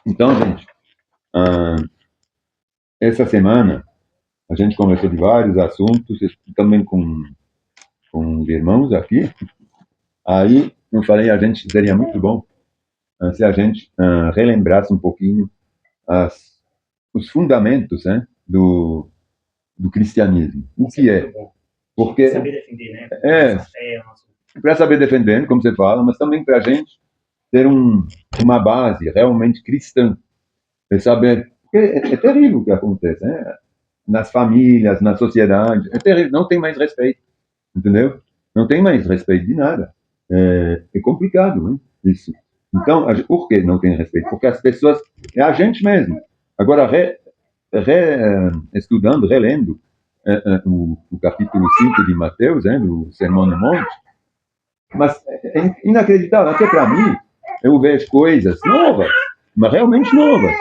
Então, gente, ah, essa semana a gente conversou de vários assuntos, também com os irmãos aqui. Aí eu falei, a gente seria muito bom se a gente relembrasse um pouquinho as, os fundamentos, né, do cristianismo. O que é? Porque saber defender, né? Para saber defender, como você fala, mas também para a gente ter uma base realmente cristã. É saber, porque é terrível o que acontece, né? Nas famílias, na sociedade, é terrível, não tem mais respeito, entendeu? Não tem mais respeito de nada. É complicado, né? Isso. Então, por que não tem respeito? Porque as pessoas, é a gente mesmo. Agora, estudando, relendo o capítulo 5 de Mateus, do Sermão no Monte, mas é inacreditável, até para mim, eu vejo coisas novas, mas realmente novas.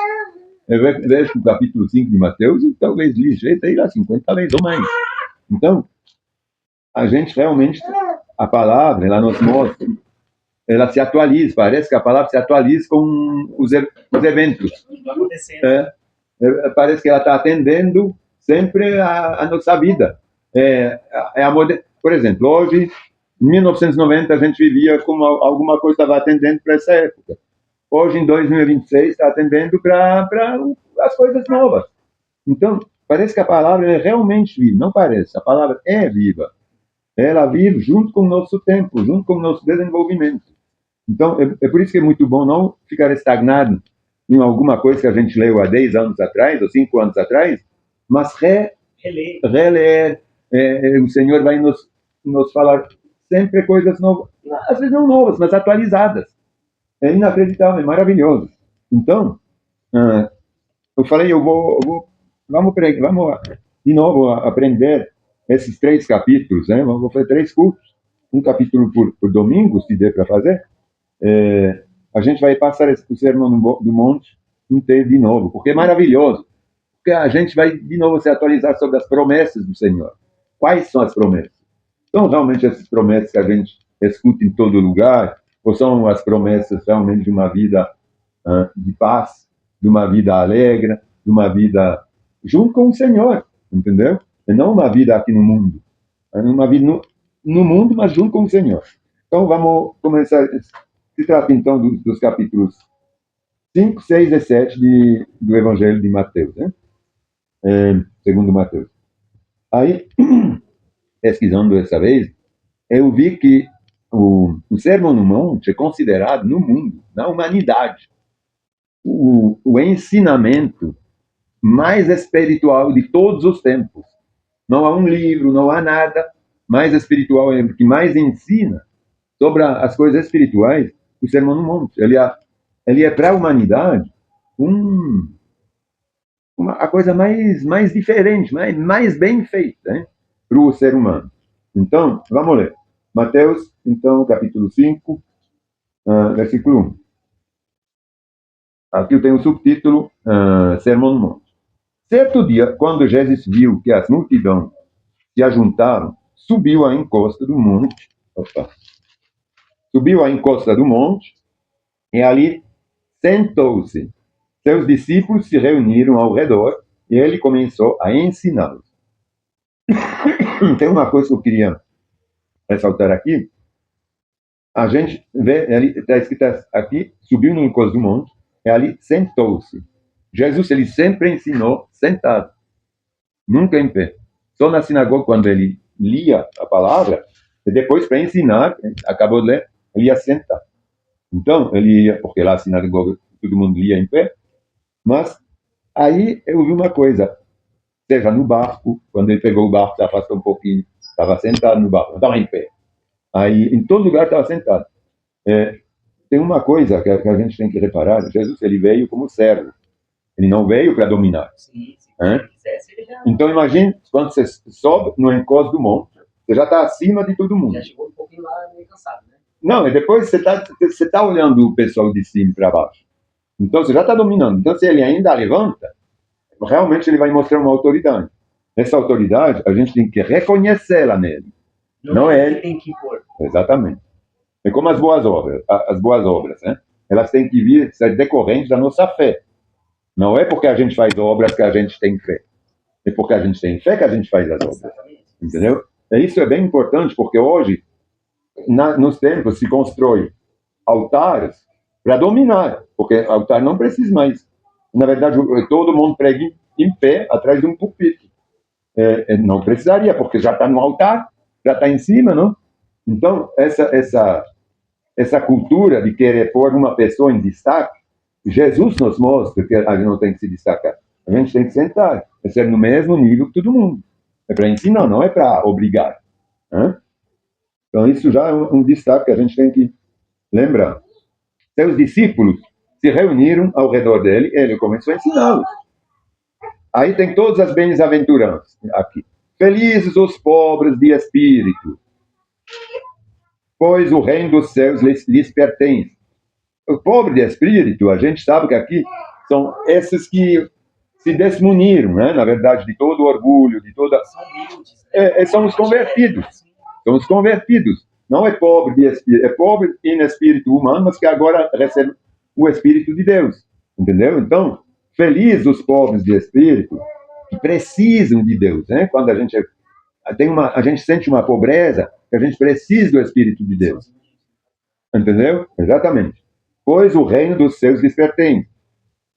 Eu vejo o capítulo 5 de Mateus e talvez ligeiro, aí lá 50 vezes ou mais. Então, a gente realmente, a palavra, ela nos mostra, ela se atualiza, parece que a palavra se atualiza com os eventos. Parece que ela está atendendo sempre a nossa vida. Por exemplo, hoje, em 1990, a gente vivia como alguma coisa estava atendendo para essa época. Hoje, em 2026, está atendendo para as coisas novas. Então, parece que a palavra é realmente viva. Não parece, a palavra é viva. Ela vive junto com o nosso tempo, junto com o nosso desenvolvimento. Então, é por isso que é muito bom não ficar estagnado em alguma coisa que a gente leu há 10 anos atrás, ou 5 anos atrás, mas reler. O Senhor vai nos falar sempre coisas novas, às vezes não novas, mas atualizadas. É inacreditável, é maravilhoso. Então, eu falei, vamos de novo aprender esses 3 capítulos, né? Vou fazer 3 cultos, um capítulo por domingo, se der para fazer. A gente vai passar o Sermão do Monte inteiro de novo, porque é maravilhoso. Porque a gente vai de novo se atualizar sobre as promessas do Senhor. Quais são as promessas? São realmente essas promessas que a gente escuta em todo lugar? Ou são as promessas realmente de uma vida de paz, de uma vida alegre, de uma vida junto com o Senhor, entendeu? E não uma vida aqui no mundo. É uma vida no mundo, mas junto com o Senhor. Então, vamos começar. Se trata, então, dos capítulos 5, 6 e 7 do Evangelho de Mateus, né? Segundo Mateus. Aí, pesquisando dessa vez, eu vi que o Sermão no Monte é considerado no mundo, na humanidade, o ensinamento mais espiritual de todos os tempos. Não há um livro, não há nada mais espiritual, que mais ensina sobre as coisas espirituais, o Sermão no Monte. Ele é para a humanidade a coisa mais diferente, mais bem feita, né, para o ser humano. Então, vamos ler. Mateus, então, capítulo 5, versículo 1. Aqui eu tenho o subtítulo Sermão no Monte. Certo dia, quando Jesus viu que as multidões se ajuntaram, subiu à encosta do monte. Subiu à encosta do monte e ali sentou-se. Seus discípulos se reuniram ao redor e ele começou a ensiná-los. Tem uma coisa que eu queria ressaltar aqui. A gente vê, está escrito aqui, subiu no encosto do monte e ali sentou-se. Jesus, ele sempre ensinou sentado, nunca em pé. Só na sinagoga, quando ele lia a palavra, e depois para ensinar, acabou de ler, ele ia sentar. Então, ele ia, porque lá na sinagoga todo mundo lia em pé, mas aí eu vi uma coisa, seja no barco, quando ele pegou o barco, se afastou um pouquinho, estava sentado no barco, não estava em pé. Aí, em todo lugar, estava sentado. Tem uma coisa que a gente tem que reparar, Jesus, ele veio como servo, ele não veio para dominar. Sim, se quisesse, ele já... Então, imagine, quando você sobe no encosto do monte, você já está acima de todo mundo. Já chegou um pouquinho lá meio cansado, né? Não, e depois você tá olhando o pessoal de cima para baixo. Então, você já está dominando. Então, se ele ainda levanta, realmente ele vai mostrar uma autoridade. Essa autoridade, a gente tem que reconhecê-la nele. Não é ele tem que impor. Exatamente. É como as boas obras, né? elas têm que vir, ser decorrentes da nossa fé. Não é porque a gente faz obras que a gente tem fé. É porque a gente tem fé que a gente faz as obras. Entendeu? E isso é bem importante, porque hoje, nos templos, se constrói altares para dominar, porque altar não precisa mais. Na verdade, todo mundo prega em pé, atrás de um pupitre. Não precisaria, porque já está no altar, já está em cima, não? Então, essa cultura de querer pôr uma pessoa em destaque, Jesus nos mostra que a gente não tem que se destacar. A gente tem que sentar, é ser no mesmo nível que todo mundo. É para ensinar, não é para obrigar. Né? Então, isso já é um destaque que a gente tem que lembrar. Seus discípulos se reuniram ao redor dele, ele começou a ensiná-los. Aí tem todas as bem-aventuranças aqui. Felizes os pobres de espírito, pois o reino dos céus lhes pertence. O pobre de espírito, a gente sabe que aqui são esses que se desmuniram, né? Na verdade, de todo o orgulho, de toda... São os convertidos. São os convertidos. Não é pobre de espírito, é pobre em espírito humano, mas que agora recebe o Espírito de Deus. Entendeu? Então, felizes os pobres de espírito, que precisam de Deus, né? Quando a gente sente uma pobreza, que a gente precisa do Espírito de Deus. Entendeu? Exatamente. Pois o reino dos céus lhes pertence.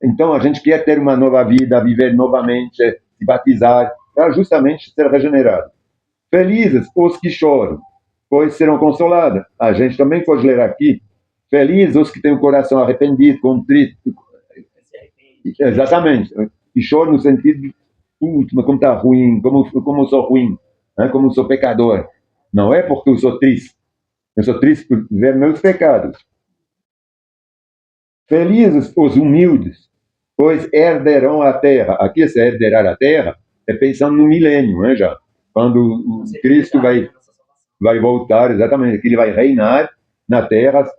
Então, a gente quer ter uma nova vida, viver novamente, se batizar, para justamente ser regenerado. Felizes os que choram, pois serão consolados. A gente também pode ler aqui, felizes os que têm o coração arrependido, contrito. Exatamente. E choram no sentido de, mas como está ruim, como eu sou ruim, né? Como eu sou pecador. Não é porque eu sou triste. Eu sou triste por ver meus pecados. Felizes os humildes, pois herderão a terra. Aqui, se herderar a terra, é pensando no milênio, né, já. Quando o Cristo vai voltar, exatamente, que ele vai reinar na terra.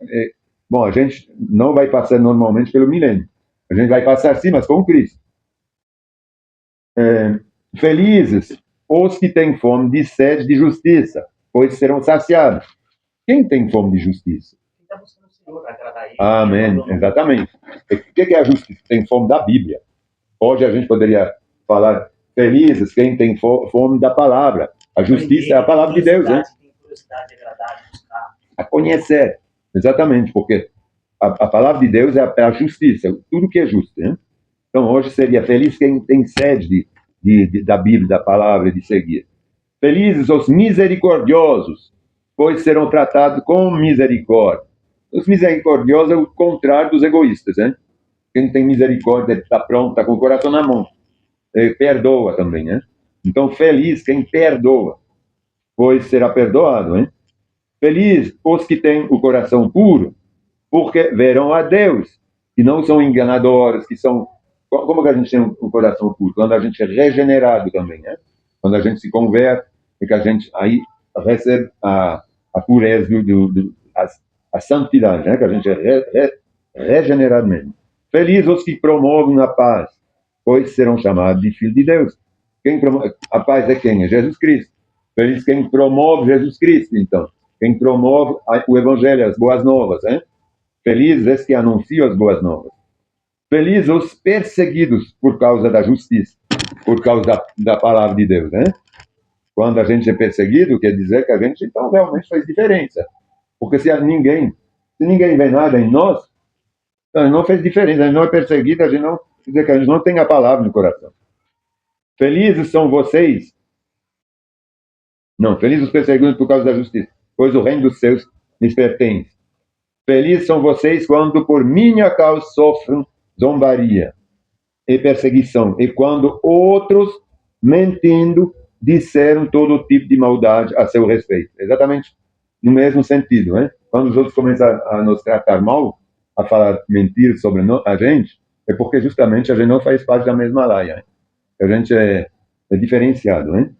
Bom, a gente não vai passar normalmente pelo milênio. A gente vai passar, sim, mas com Cristo. Felizes os que têm fome de sede de justiça, pois serão saciados. Quem tem fome de justiça? Amém, exatamente. O que é a justiça? Tem fome da Bíblia. Hoje a gente poderia falar felizes quem tem fome da palavra. A justiça é a palavra de Deus, né? A conhecer, exatamente, porque a palavra de Deus é a justiça, tudo que é justo, né? Então hoje seria feliz quem tem sede da Bíblia, da palavra, de seguir. Felizes os misericordiosos, pois serão tratados com misericórdia. Os misericordiosos é o contrário dos egoístas, né? Quem tem misericórdia está pronto, está com o coração na mão. Perdoa também, né? Então, feliz quem perdoa, pois será perdoado, né? Feliz os que têm o coração puro, porque verão a Deus, que não são enganadores, que são... Como que a gente tem o coração puro? Quando a gente é regenerado também, né? Quando a gente se converte, e que a gente aí recebe a pureza, a santidade, né? Que a gente é regenerado mesmo. Felizes os que promovem a paz, pois serão chamados de filhos de Deus. A paz é quem? É Jesus Cristo. Feliz quem promove Jesus Cristo, então. Quem promove o Evangelho, as boas novas, né? Felizes esses que anunciam as boas novas. Felizes os perseguidos por causa da justiça, por causa da palavra de Deus, né? Quando a gente é perseguido, quer dizer que a gente, então, realmente faz diferença. Porque se ninguém vê nada em nós, não fez diferença, a gente não é perseguido, a gente não, quer dizer que a gente não tem a palavra no coração. Felizes são vocês. Não, felizes os perseguidos por causa da justiça, pois o reino dos céus lhes pertence. Felizes são vocês quando por minha causa sofrem zombaria e perseguição, e quando outros, mentindo, disseram todo tipo de maldade a seu respeito. Exatamente no mesmo sentido, né? Quando os outros começam a nos tratar mal, a falar mentiras sobre a gente, é porque justamente a gente não faz parte da mesma laia, né? A gente é diferenciado, né?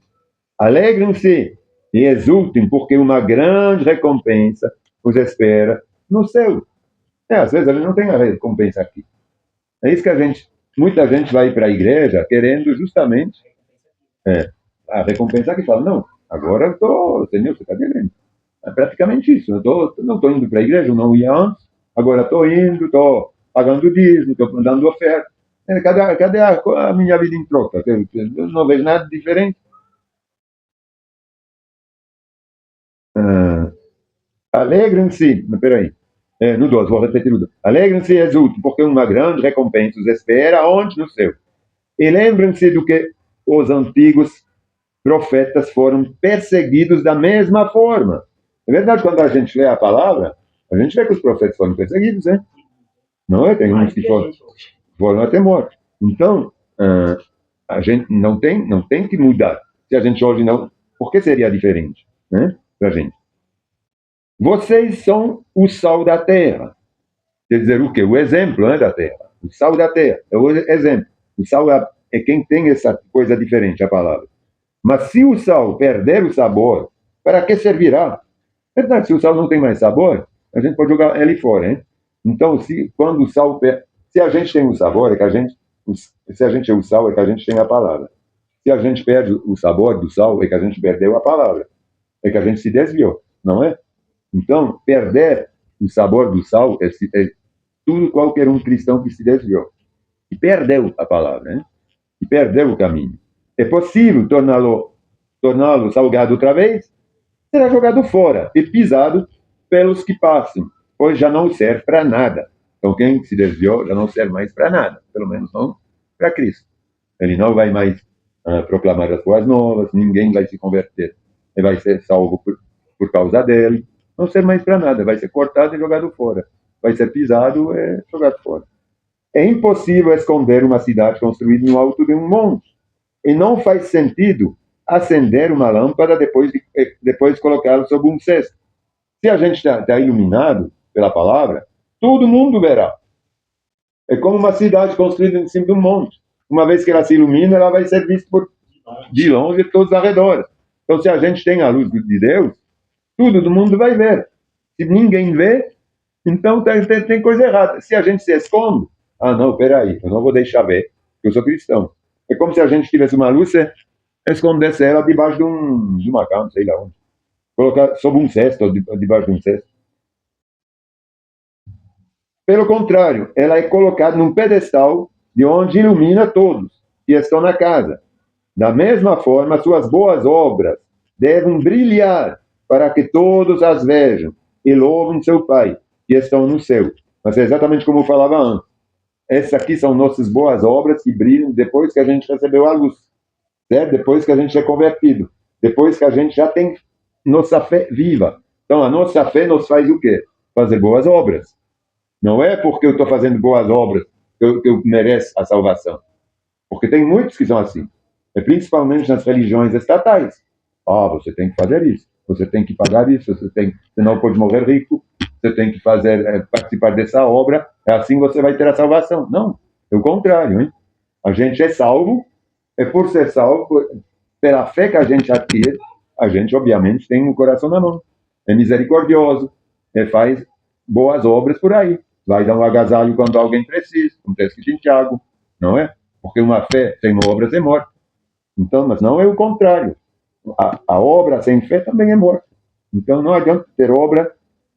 Alegrem-se e exultem, porque uma grande recompensa os espera no céu. Às vezes a gente não tem a recompensa aqui. É isso que muita gente vai para a igreja querendo justamente a recompensa que fala, não, agora eu estou, Senhor, você está devendo. É praticamente isso. Eu não estou indo para a igreja, eu não ia antes, agora estou indo, estou pagando dízimo, estou dando oferta. Cadê a minha vida em troca? Eu não vejo nada diferente. Ah, alegrem-se, peraí, no 12, vou repetir o 12. Alegrem-se e exultem, porque uma grande recompensa os espera, onde? No céu. E lembrem-se do que os antigos profetas foram perseguidos da mesma forma. É verdade, quando a gente lê a palavra, a gente vê que os profetas foram perseguidos, né? Não é? Tem uns que foram até mortos. Então, a gente não tem que mudar. Se a gente hoje não. Por que seria diferente? Né? Para a gente. Vocês são o sal da terra. Quer dizer, o quê? O exemplo, né, da terra. O sal da terra. É o exemplo. O sal é quem tem essa coisa diferente, a palavra. Mas se o sal perder o sabor, para que servirá? É verdade, se o sal não tem mais sabor, a gente pode jogar ele fora, hein? Então, quando o sal se a gente tem o sabor, é que a gente, se a gente é o sal, é que a gente tem a palavra. Se a gente perde o sabor do sal, é que a gente perdeu a palavra. É que a gente se desviou, não é? Então, perder o sabor do sal é tudo qualquer um cristão que se desviou. E perdeu a palavra, né? E perdeu o caminho. É possível torná-lo salgado outra vez? Será jogado fora e pisado pelos que passam, pois já não serve para nada. Então, quem se desviou já não serve mais para nada, pelo menos não para Cristo. Ele não vai mais proclamar as boas novas, ninguém vai se converter e vai ser salvo por causa dele. Não serve mais para nada, vai ser cortado e jogado fora. Vai ser pisado e jogado fora. É impossível esconder uma cidade construída no alto de um monte. E não faz sentido acender uma lâmpada depois colocá-la sob um cesto. Se a gente está iluminado pela palavra, todo mundo verá. É como uma cidade construída em cima de um monte. Uma vez que ela se ilumina, ela vai ser vista de longe por todos os arredores. Então, se a gente tem a luz de Deus, todo mundo vai ver. Se ninguém vê, então tem coisa errada. Se a gente se esconde, não, peraí, eu não vou deixar ver, eu sou cristão. É como se a gente tivesse uma luz e escondesse ela debaixo de uma cama, sei lá onde. Colocar sob um cesto, ou debaixo de um cesto. Pelo contrário, ela é colocada num pedestal de onde ilumina todos que estão na casa. Da mesma forma, suas boas obras devem brilhar para que todos as vejam e louvem seu Pai, que estão no céu. Mas é exatamente como eu falava antes. Essas aqui são nossas boas obras que brilham depois que a gente recebeu a luz, certo? Depois que a gente é convertido, depois que a gente já tem nossa fé viva. Então, a nossa fé nos faz o quê? Fazer boas obras. Não é porque eu estou fazendo boas obras que eu mereço a salvação. Porque tem muitos que são assim. Principalmente nas religiões estatais. Você tem que fazer isso. Você tem que pagar isso. Você não pode morrer rico. Você tem que participar dessa obra. Assim você vai ter a salvação. Não. É o contrário. Hein? A gente é salvo. É por ser salvo, pela fé que a gente adquire, a gente, obviamente, tem o coração na mão. É misericordioso. Faz boas obras por aí. Vai dar um agasalho quando alguém precisa, como está escrito em Tiago, não é? Porque uma fé sem obras é morta. Então, mas não é o contrário. A obra sem fé também é morta. Então, não adianta ter obra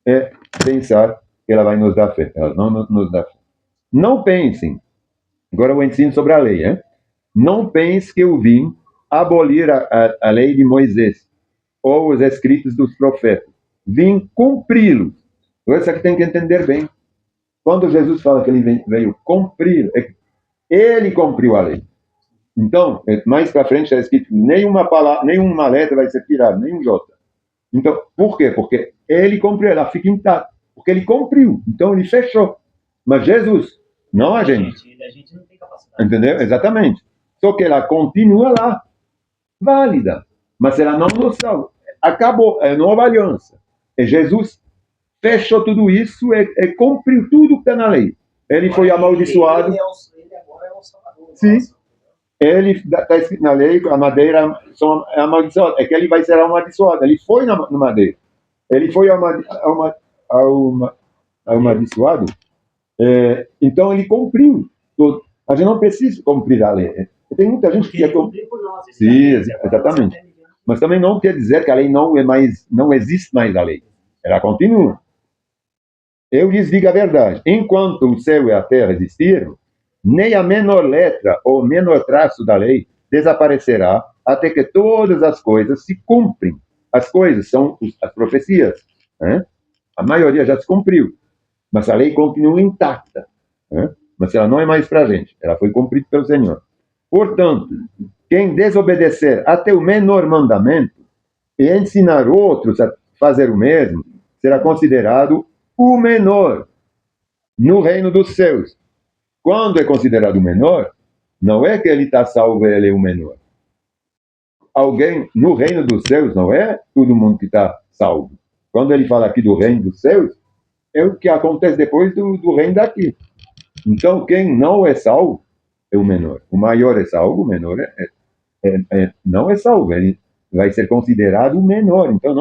e pensar que ela vai nos dar fé. Ela não nos dá fé. Não pensem, agora eu ensino sobre a lei, hein? Não pense que eu vim abolir a lei de Moisés ou os escritos dos profetas. Vim cumpri-los. Isso aqui tem que entender bem. Quando Jesus fala que ele veio cumprir, ele cumpriu a lei. Então, mais para frente está escrito, nenhuma palavra, nenhuma letra vai ser tirada, nenhum jota. Então, por quê? Porque ele cumpriu, ela fica intacta. Porque ele cumpriu, então ele fechou. Mas Jesus, não a gente. A gente não tem capacidade. Entendeu? Exatamente. Só que ela continua lá, válida. Mas ela não nos salva. Acabou, é nova aliança. E Jesus fechou tudo isso e cumpriu tudo que está na lei. Ele foi amaldiçoado. Ele agora é o Salvador. Sim. Ele está escrito na lei, a madeira é amaldiçoada. É que ele vai ser amaldiçoado. Ele foi na madeira. Ele foi amaldiçoado. Então ele cumpriu tudo. A gente não precisa cumprir a lei. Tem muita gente que quer cumprir por nós. Sim, exatamente. Mas também não quer dizer que a lei não existe mais a lei. Ela continua. Eu lhes digo a verdade: enquanto o céu e a terra existirem, nem a menor letra ou menor traço da lei desaparecerá até que todas as coisas se cumprem. As coisas são as profecias, né? A maioria já se cumpriu, mas a lei continua intacta, né? Mas ela não é mais para a gente, ela foi cumprida pelo Senhor. Portanto, quem desobedecer até o menor mandamento e ensinar outros a fazer o mesmo, será considerado o menor no reino dos céus. Quando é considerado o menor, não é que ele está salvo, ele é o menor. Alguém no reino dos céus, não é todo mundo que está salvo. Quando ele fala aqui do reino dos céus, é o que acontece depois do reino daqui. Então, quem não é salvo é o menor. O maior é salvo, o menor não é salvo. Ele vai ser considerado o menor. Então,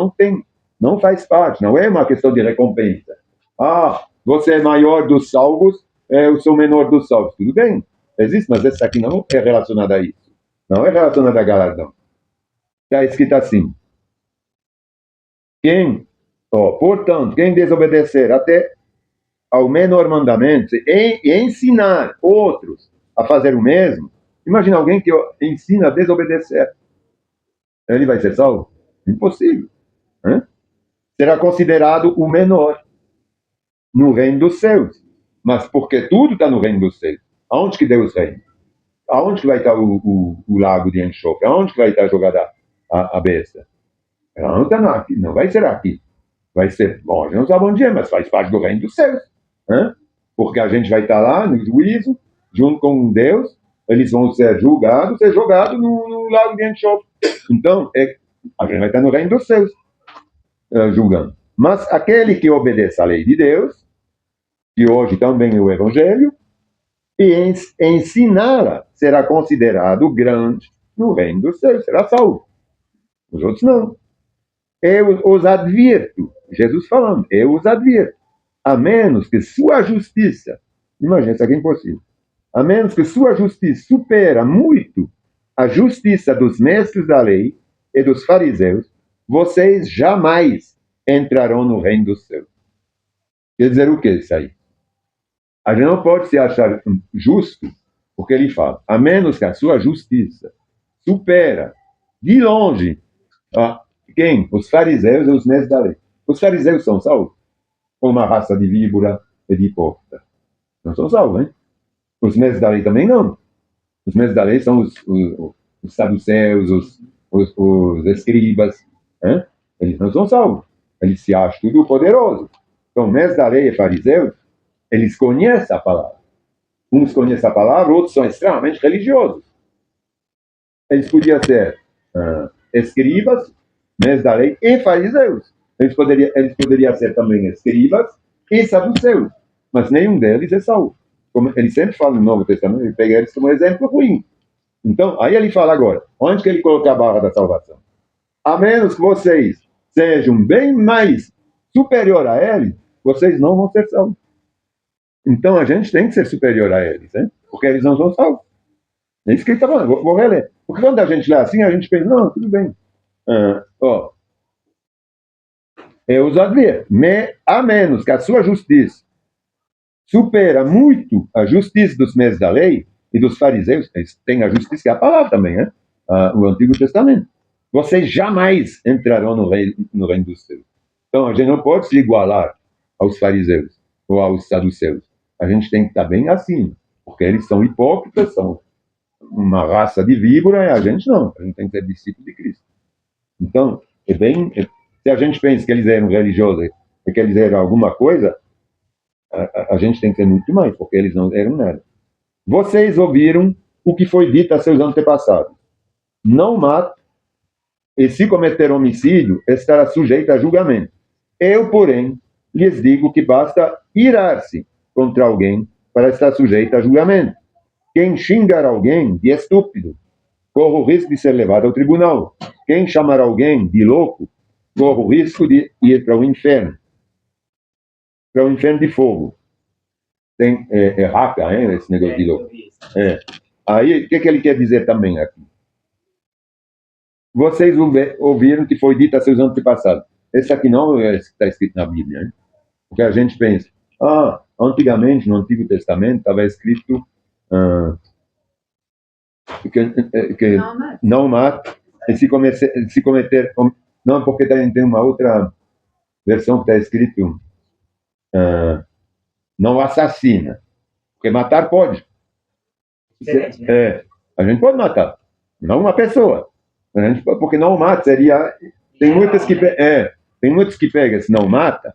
não faz parte, não é uma questão de recompensa. Ah, você é maior dos salvos, eu sou menor dos salvos. Tudo bem, existe, mas essa aqui não é relacionada a isso. Não é relacionada a galardão. Está escrito assim: portanto, quem desobedecer até ao menor mandamento e ensinar outros a fazer o mesmo, imagina alguém que ensina a desobedecer. Ele vai ser salvo? Impossível. Né? Será considerado o menor no reino dos céus. Mas porque tudo está no reino dos céus. Aonde que Deus reina? Aonde que vai estar o lago de enxofre? Aonde que vai estar jogada a besta? Ela não está aqui, não vai ser aqui. Vai ser, bom, a gente não sabe onde é, mas faz parte do reino dos céus. Né? Porque a gente vai estar lá no juízo, junto com Deus, eles vão ser julgados, ser jogados no lago de enxofre. Então, a gente vai estar no reino dos céus, julgando. Mas aquele que obedece à lei de Deus, que hoje também é o Evangelho, e ensiná-la, será considerado grande no reino dos céus, será salvo. Os outros não. Eu os advirto, Jesus falando, eu os advirto, a menos que sua justiça, imagina, isso aqui é impossível, a menos que sua justiça supera muito a justiça dos mestres da lei e dos fariseus, vocês jamais entrarão no reino dos céus. Quer dizer o que isso aí? A gente não pode se achar justo, porque ele fala, a menos que a sua justiça supera de longe quem? Os fariseus e os mestres da lei. Os fariseus são salvos? Ou uma raça de víbora e de hipócrita? Não são salvos, hein? Os mestres da lei também não. Os mestres da lei são os saduceus, os escribas. Hein? Eles não são salvos. Eles se acham tudo poderoso. Então, mestres da lei e fariseus, eles conhecem a palavra. Uns conhecem a palavra, outros são extremamente religiosos. Eles podiam ser escribas, mestres da lei e fariseus. Eles poderiam ser também escribas e saduceus, mas nenhum deles é salvo. Como ele sempre fala no Novo Testamento, ele pega eles como exemplo ruim. Então, aí ele fala agora, onde que ele coloca a barra da salvação? A menos que vocês sejam bem mais superior a eles, vocês não vão ser salvos. Então, a gente tem que ser superior a eles, né? Porque eles não são salvos. É isso que ele está falando, vou reler. Porque quando a gente lê assim, a gente pensa, não, tudo bem. Eu os adverto, a menos que a sua justiça supera muito a justiça dos mestres da lei e dos fariseus, eles têm a justiça que é a palavra também, né? O Antigo Testamento. Vocês jamais entrarão no reino dos céus. Então, a gente não pode se igualar aos fariseus ou aos saduceus. A gente tem que estar bem acima, porque eles são hipócritas, são uma raça de víbora, e a gente não. A gente tem que ser discípulo de Cristo. Então, se a gente pensa que eles eram religiosos e que eles eram alguma coisa, a gente tem que ser muito mais, porque eles não eram nada. Vocês ouviram o que foi dito a seus antepassados: não mate, e se cometer homicídio, estará sujeito a julgamento. Eu, porém, lhes digo que basta irar-se contra alguém para estar sujeito a julgamento. Quem xingar alguém de estúpido, corre o risco de ser levado ao tribunal. Quem chamar alguém de louco, corre o risco de ir para o inferno de fogo. Tem raca, esse negócio de louco. Aí, o que ele quer dizer também aqui? Vocês ouviram que foi dito a seus antepassados. Esse aqui não é esse que está escrito na Bíblia, né? Porque a gente pensa, Antigamente, no Antigo Testamento, estava escrito que não mata, e se cometer... Não, porque tem uma outra versão que está escrito não assassina, porque matar pode. A gente pode matar, não uma pessoa. Porque não mata seria... Tem muitos que pegam esse não mata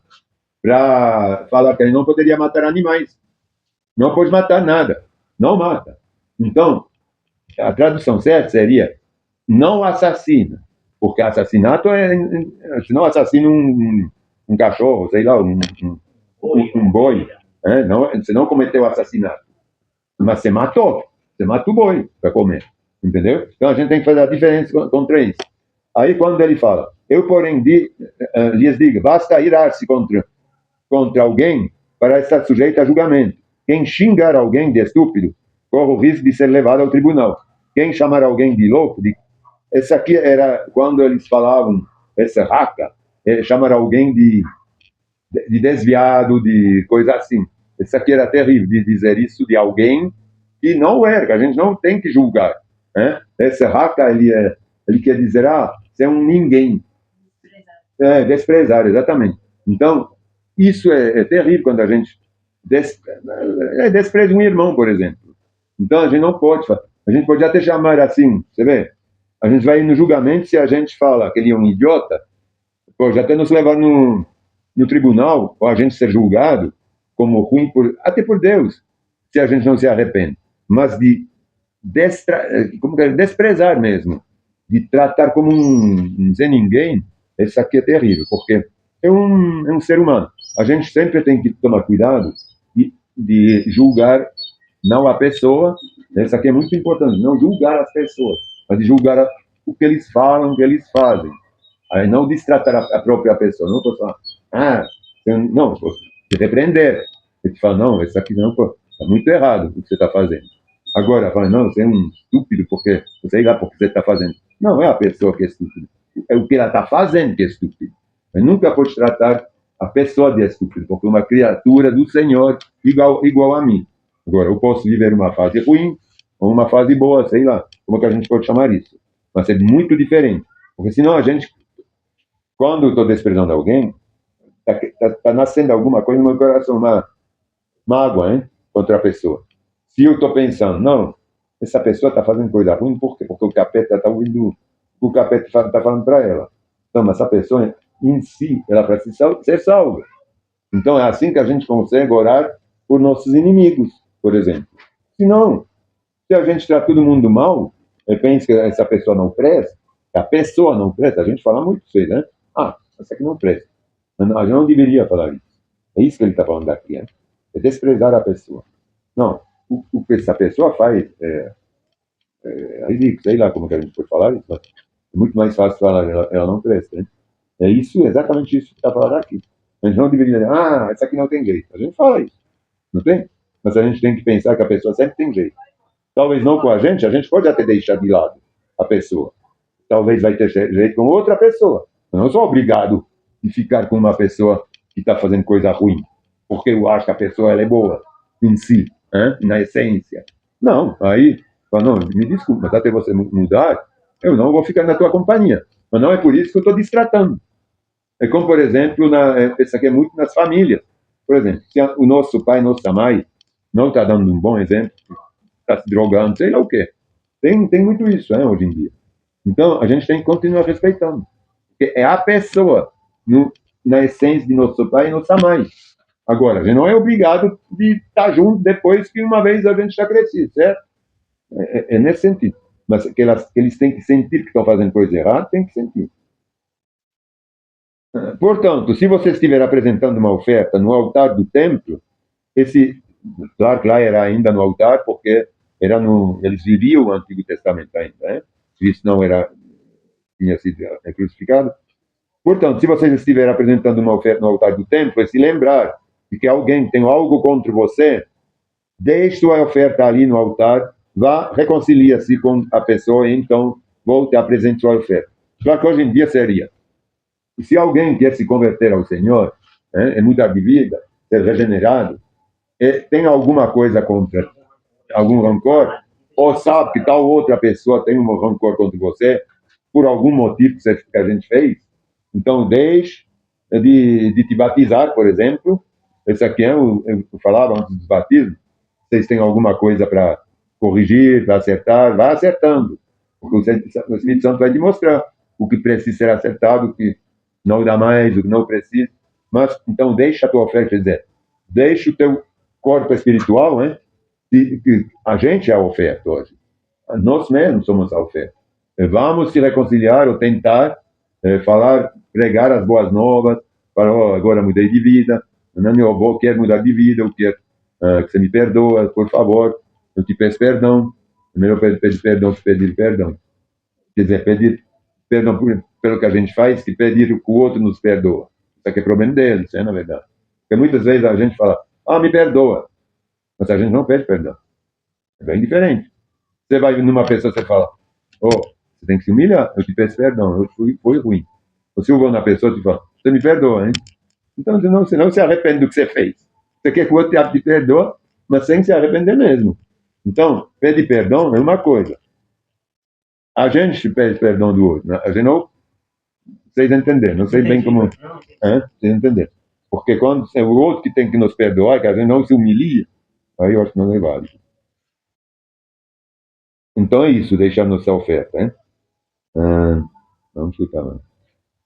para falar que ele não poderia matar animais. Não pode matar nada. Não mata. Então, a tradução certa seria não assassina. Porque assassinato é... Se não assassina um cachorro, sei lá, um boi. Não, você não cometeu assassinato. Mas você matou. Você mata o boi para comer. Entendeu? Então a gente tem que fazer a diferença contra isso. Aí quando ele fala, eu porém lhes digo, basta irar-se contra alguém para estar sujeito a julgamento. Quem xingar alguém de estúpido, corre o risco de ser levado ao tribunal. Quem chamar alguém de louco, esse aqui era quando eles falavam, essa raca, chamar alguém de desviado, de coisa assim. Esse aqui era terrível, de dizer isso de alguém que não era, que a gente não tem que julgar. Esse raca, ele quer dizer, você é um ninguém. Desprezar, exatamente. Então, isso é terrível quando a gente despreza um irmão, por exemplo. Então, a gente não pode, a gente pode até chamar assim, você vê, a gente vai ir no julgamento, se a gente fala que ele é um idiota, pode até nos levar no tribunal, ou a gente ser julgado como ruim, até por Deus, se a gente não se arrepende. Mas de desprezar mesmo, de tratar como um Zé Ninguém, isso aqui é terrível, porque é um ser humano. A gente sempre tem que tomar cuidado de julgar não a pessoa, isso aqui é muito importante, não julgar as pessoas, mas de julgar o que eles falam, o que eles fazem. Aí não destratar a própria pessoa, não posso falar, não, posso te repreender. Você te fala, não, isso aqui não, está muito errado o que você está fazendo. Agora, fala, não, você é um estúpido, porque sei lá porque você está fazendo. Não é a pessoa que é estúpida, é o que ela está fazendo que é estúpido. Mas nunca pode tratar a pessoa de estúpido, porque é uma criatura do Senhor igual a mim. Agora, eu posso viver uma fase ruim ou uma fase boa, sei lá, como que a gente pode chamar isso. Mas é muito diferente, porque senão a gente, quando eu estou desprezando alguém, está nascendo alguma coisa no meu coração, uma mágoa, contra a pessoa. Se eu estou pensando, não, essa pessoa está fazendo coisa ruim, por quê? Porque o capeta está ouvindo o capeta está falando para ela. Então, mas essa pessoa em si, ela precisa ser salva. Então, é assim que a gente consegue orar por nossos inimigos, por exemplo. Se não, se a gente trata todo mundo mal, pensa que essa pessoa não presta, a pessoa não presta, a gente fala muito feio, né? Essa aqui não presta. Mas a gente não deveria falar isso. É isso que ele está falando aqui, é desprezar a pessoa. Não, o que essa pessoa faz sei lá como que a gente pode falar isso, mas é muito mais fácil falar, ela não presta, né? É isso, exatamente isso que está falando aqui. A gente não deveria dizer, essa aqui não tem jeito. A gente fala isso, não tem? Mas a gente tem que pensar que a pessoa sempre tem jeito. Talvez não com a gente pode até deixar de lado a pessoa. Talvez vai ter jeito com outra pessoa. Eu não sou obrigado de ficar com uma pessoa que está fazendo coisa ruim, porque eu acho que a pessoa ela é boa em si, na essência. Não, aí, não, me desculpa, mas até você mudar, eu não vou ficar na tua companhia. Mas não é por isso que eu estou destratando. É como, por exemplo, isso aqui é muito nas famílias. Por exemplo, se o nosso pai, nossa mãe, não está dando um bom exemplo, está se drogando, sei lá o quê. Tem muito isso, hoje em dia. Então, a gente tem que continuar respeitando. Porque é a pessoa, na essência de nosso pai e nossa mãe. Agora, a gente não é obrigado de estar junto depois que uma vez a gente está crescido, certo? É nesse sentido. Mas que eles têm que sentir que estão fazendo coisa errada, tem que sentir. Portanto, se você estiver apresentando uma oferta no altar do templo, claro que lá era ainda no altar, porque eles viviam o Antigo Testamento ainda, né? Cristo não tinha sido crucificado. Portanto, se você estiver apresentando uma oferta no altar do templo, e se lembrar de que alguém tem algo contra você, deixe sua oferta ali no altar, vá, reconcilia-se com a pessoa e então volte e apresente sua oferta. Claro que hoje em dia seria, se alguém quer se converter ao Senhor, mudar de vida, ser regenerado, tem alguma coisa contra, algum rancor, ou sabe que tal outra pessoa tem um rancor contra você, por algum motivo que a gente fez, então deixe de te batizar, por exemplo. Esse aqui eu falava antes dos batismos, vocês têm alguma coisa para corrigir, para acertar, vai acertando. Porque o Espírito Santo vai te mostrar o que precisa ser acertado, o que não dá mais, o que não precisa. Mas, então, deixa a tua oferta, quer dizer, deixa o teu corpo espiritual, né? Que a gente é a oferta hoje. Nós mesmos somos a oferta. Vamos se reconciliar ou tentar falar, pregar as boas novas, falar, oh, agora mudei de vida, meu avô quer mudar de vida, eu quero que você me perdoa, por favor, eu te peço perdão. É melhor pedir perdão que pedir perdão. Quer dizer, pedir perdão pelo que a gente faz, que pedir que o outro nos perdoa. Isso aqui é problema deles, isso é na verdade. Porque muitas vezes a gente fala, me perdoa, mas a gente não pede perdão. É bem diferente. Você vai numa pessoa, você fala, você tem que se humilhar, eu te peço perdão, eu fui ruim. Você vai na pessoa e te fala, você me perdoa, hein? Então você não se arrepende do que você fez. Você quer que o outro te perdoe, mas sem se arrepender mesmo. Então, pedir perdão é uma coisa. A gente pede perdão do outro, né? A gente não. Vocês entenderam, não sei bem como. Vocês entenderam. Porque quando é o outro que tem que nos perdoar, que a gente não se humilia, aí eu acho que não é válido. Então é isso, deixar nossa oferta, hein? Vamos ficar lá.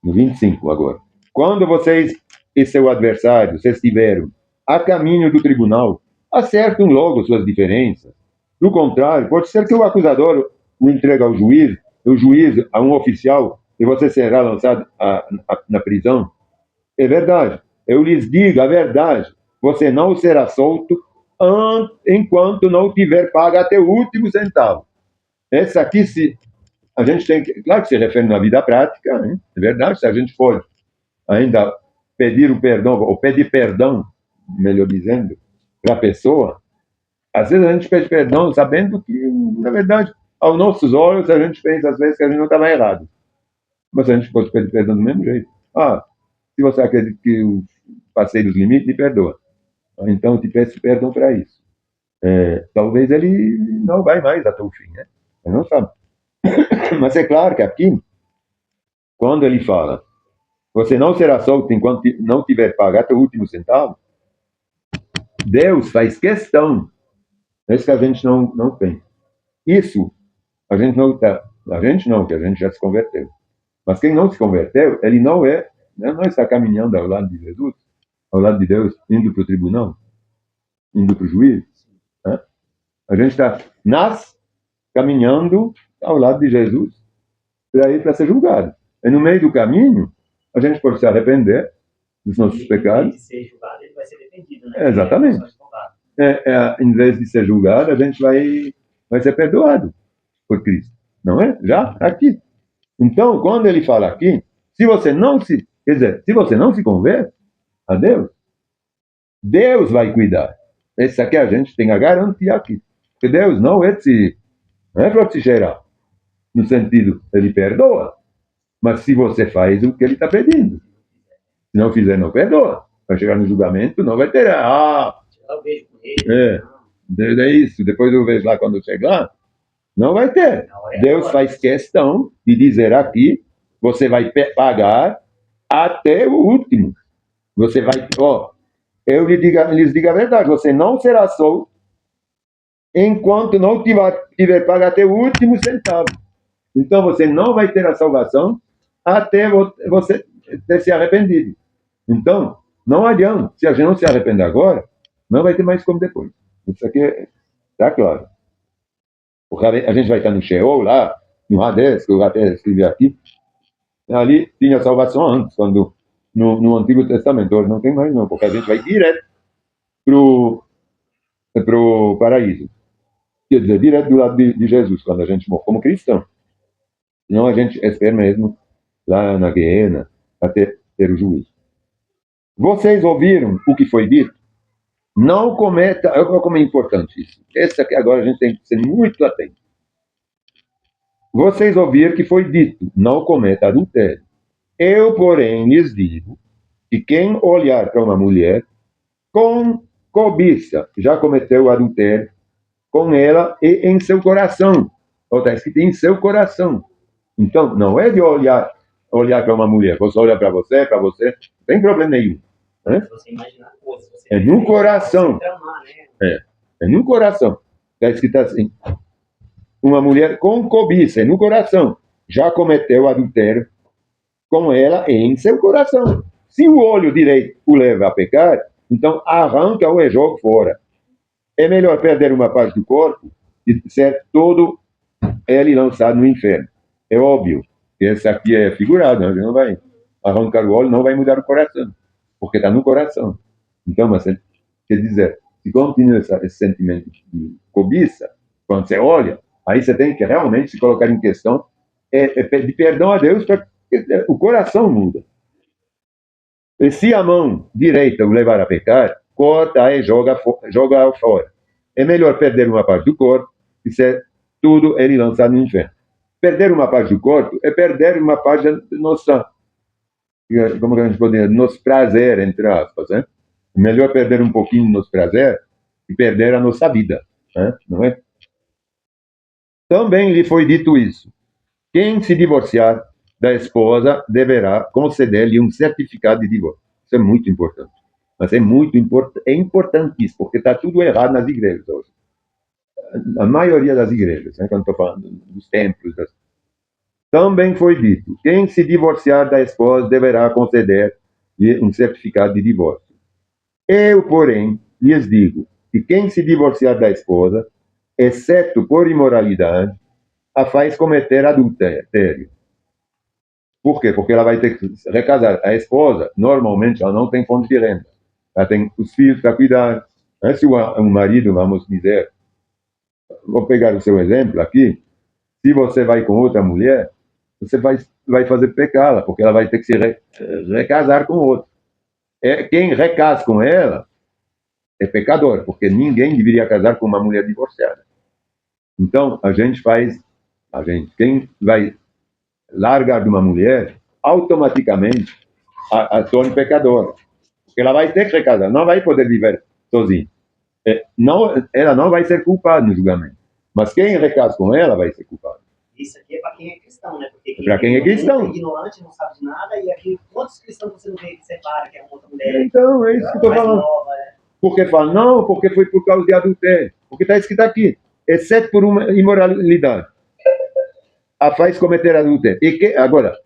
No 25 agora. Quando vocês e seu adversário se estiveram a caminho do tribunal, acertam logo suas diferenças. Do contrário, pode ser que o acusador o entregue ao juiz, o juiz a um oficial, e você será lançado na prisão. É verdade. Eu lhes digo a verdade. Você não será solto enquanto não tiver pago até o último centavo. Essa aqui, se a gente tem que. Claro que se refere na vida prática, né? É verdade. Se a gente for ainda pedir o perdão, ou pedir perdão, melhor dizendo, para a pessoa, às vezes a gente pede perdão sabendo que, na verdade, aos nossos olhos, a gente pensa às vezes que a gente não estava errado. Mas a gente pode pedir perdão do mesmo jeito. Se você acredita que eu passei dos limites, me perdoa. Então, eu te peço perdão para isso. Talvez ele não vai mais até o fim, né? Você não sabe. Mas é claro que aqui, quando ele fala, você não será solto enquanto não tiver pago até o último centavo, Deus faz questão. É isso que a gente não pensa. Isso, a gente não está. A gente não, que a gente já se converteu. Mas quem não se converteu, ele não está caminhando ao lado de Jesus, ao lado de Deus, indo para o tribunal, indo para o juiz. Né? A gente está caminhando ao lado de Jesus para ir para ser julgado. E no meio do caminho, a gente pode se arrepender dos nossos pecados. Em vez de ser julgado, ele vai ser defendido, né? Exatamente. Em vez de ser julgado, a gente vai ser perdoado por Cristo. Não é? Já aqui. Então, quando ele fala aqui, se você não se converte a Deus, Deus vai cuidar. Esse aqui a gente tem a garantia aqui. Porque Deus não é protegerá. No sentido, ele perdoa. Mas se você faz o que ele está pedindo. Se não fizer, não perdoa. Vai chegar no julgamento, não vai ter. É isso. Depois eu vejo lá quando chegar. Não vai ter. Deus faz questão de dizer aqui, você vai pagar até o último. Você vai, eu lhes digo a verdade, você não será solto enquanto não tiver pago até o último centavo. Então você não vai ter a salvação até você ter se arrependido. Então, não adianta. Se a gente não se arrepender agora, não vai ter mais como depois. Isso aqui está claro. Porque a gente vai estar no Sheol, lá, no Hades, que eu até escrevi aqui. Ali tinha salvação antes, quando no Antigo Testamento. Hoje não tem mais, não, porque a gente vai direto pro paraíso. Quer dizer, direto do lado de Jesus, quando a gente morre como cristão. Senão a gente espera mesmo lá na Guiena, até ter o juízo. Vocês ouviram o que foi dito? Não cometa. Olha como é importante isso. Esse aqui agora a gente tem que ser muito atento. Vocês ouviram que foi dito: não cometa adultério. Eu, porém, lhes digo que quem olhar para uma mulher com cobiça, já cometeu adultério com ela e em seu coração. Ou está escrito em seu coração. Então, não é de olhar para uma mulher. Você olha para você, não tem problema nenhum. Né? Você imaginar coisas. É no coração. É no coração. Está escrito assim. Uma mulher com cobiça, é no coração. Já cometeu adultério com ela e em seu coração. Se o olho direito o leva a pecar, então arranca-o e joga fora. É melhor perder uma parte do corpo e ser todo ele lançado no inferno. É óbvio que essa aqui é figurada, não vai arrancar o olho, não vai mudar o coração, porque está no coração. Então, mas, quer dizer, se continua esse sentimento de cobiça, quando você olha, aí você tem que realmente se colocar em questão, pedir perdão a Deus para que o coração muda. E se a mão direita o levar a pecar, corta e joga fora. É melhor perder uma parte do corpo e ser tudo ele lançado no inferno. Perder uma parte do corpo é perder uma parte da nossa, como a gente pode dizer, nosso prazer, entre aspas. Né? É melhor perder um pouquinho do nosso prazer e perder a nossa vida. Né? Não é? Também lhe foi dito isso. Quem se divorciar da esposa deverá conceder-lhe um certificado de divórcio. Isso é muito importante. Mas é muito importantíssimo, porque está tudo errado nas igrejas hoje. A maioria das igrejas, né, quando estou falando dos templos. Também foi dito, quem se divorciar da esposa deverá conceder-lhe um certificado de divórcio. Eu, porém, lhes digo que quem se divorciar da esposa, exceto por imoralidade, a faz cometer adultério. Por quê? Porque ela vai ter que recasar. A esposa, normalmente, ela não tem fonte de renda. Ela tem os filhos para cuidar. Se um marido, vamos dizer, vou pegar o seu exemplo aqui, se você vai com outra mulher, você vai fazer pecá-la, porque ela vai ter que se recasar com outro. Quem recasa com ela é pecador, porque ninguém deveria casar com uma mulher divorciada. Então, quem vai largar de uma mulher, automaticamente a torna pecadora. Porque ela vai ter que recasar, não vai poder viver sozinha. Ela não vai ser culpada no julgamento. Mas quem recasa com ela vai ser culpado. Isso aqui é para quem é cristão, né? Porque para quem é cristão. É ignorante, não sabe de nada, e aqui quantos cristãos você não vê que separa, que é uma outra mulher? Então, é isso que eu estou falando. Nova, Porque fala, não, porque foi por causa de adultério. Porque está escrito aqui, exceto por uma imoralidade. A faz cometer adultério.